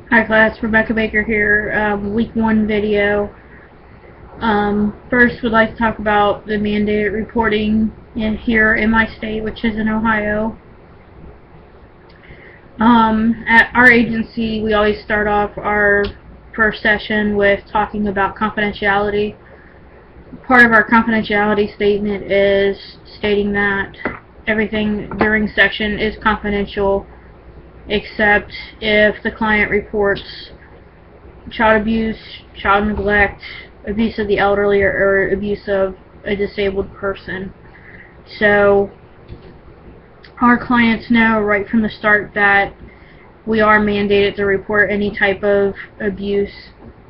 Hi class, Rebecca Baker here, week 1 video. First, would like to talk about the mandated reporting here in my state, which is in Ohio. At our agency, we always start off our first session with talking about confidentiality. Part of our confidentiality statement is stating that everything during section is confidential except if the client reports child abuse, child neglect, abuse of the elderly, or abuse of a disabled person. So our clients know right from the start that we are mandated to report any type of abuse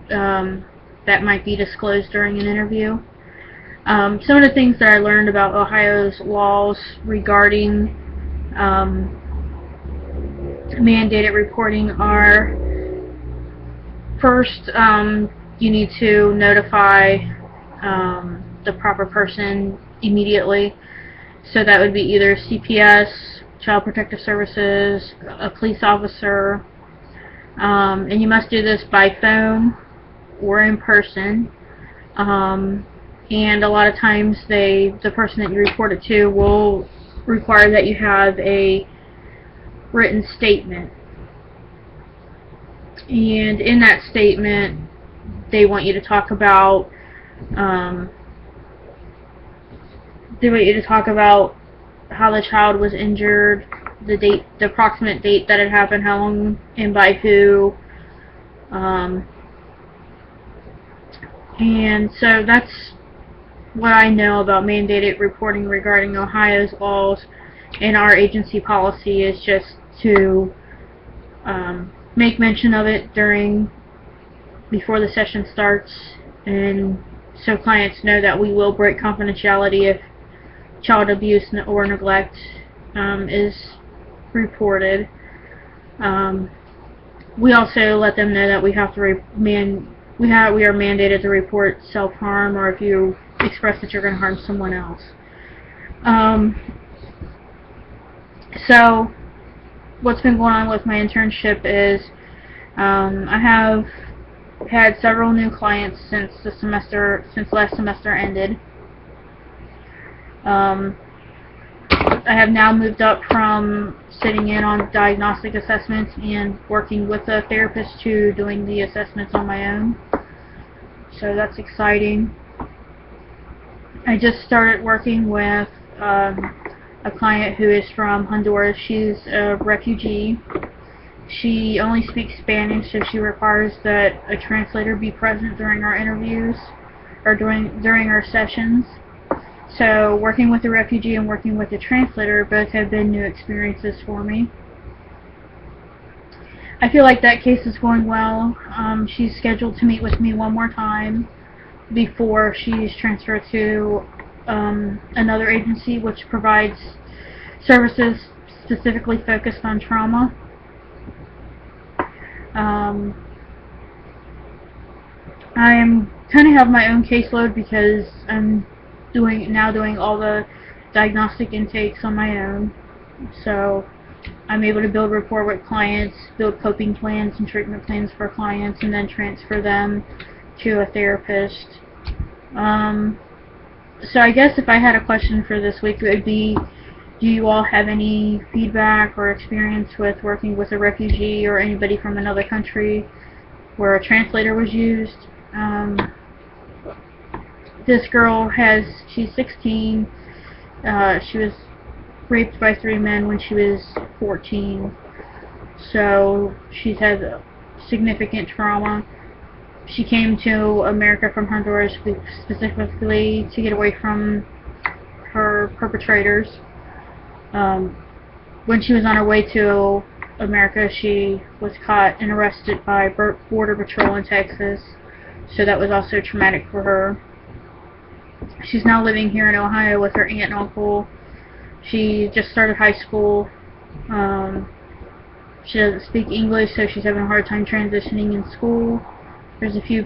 that might be disclosed during an interview. Some of the things that I learned about Ohio's laws regarding mandated reporting are, first, you need to notify the proper person immediately. So that would be either CPS, Child Protective Services, a police officer, and you must do this by phone or in person. And a lot of times the person that you report it to will require that you have a written statement. And in that statement, they want you to talk about how the child was injured, the date, the approximate date that it happened, how long, and by who. And so that's what I know about mandated reporting regarding Ohio's laws, and our agency policy is just to make mention of it before the session starts, and so clients know that we will break confidentiality if child abuse or neglect is reported. We also let them know that we have to we are mandated to report self-harm, or if you express that you're going to harm someone else. So what's been going on with my internship is I have had several new clients since last semester ended. I have now moved up from sitting in on diagnostic assessments and working with a therapist to doing the assessments on my own. So that's exciting. I just started working with a client who is from Honduras. She's a refugee. She only speaks Spanish, so she requires that a translator be present during our interviews or during our sessions. So working with a refugee and working with a translator both have been new experiences for me. I feel like that case is going well. She's scheduled to meet with me one more time before she's transferred to another agency which provides services specifically focused on trauma. I kind of have my own caseload because I'm doing all the diagnostic intakes on my own, so I'm able to build rapport with clients, build coping plans and treatment plans for clients, and then transfer them to a therapist. So I guess if I had a question for this week, it would be, do you all have any feedback or experience with working with a refugee or anybody from another country where a translator was used? This girl she's 16. She was raped by 3 men when she was 14. So she's had significant trauma. She came to America from Honduras specifically to get away from her perpetrators. When she was on her way to America, she was caught and arrested by Border Patrol in Texas. So that was also traumatic for her. She's now living here in Ohio with her aunt and uncle. She just started high school. She doesn't speak English, so she's having a hard time transitioning in school. There's a few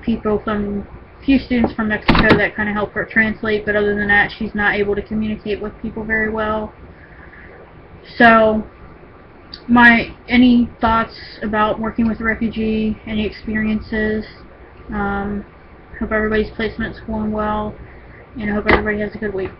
students from Mexico that kind of help her translate, but other than that, she's not able to communicate with people very well. So Any thoughts about working with a refugee? Any experiences? Hope everybody's placement's going well, and I hope everybody has a good week.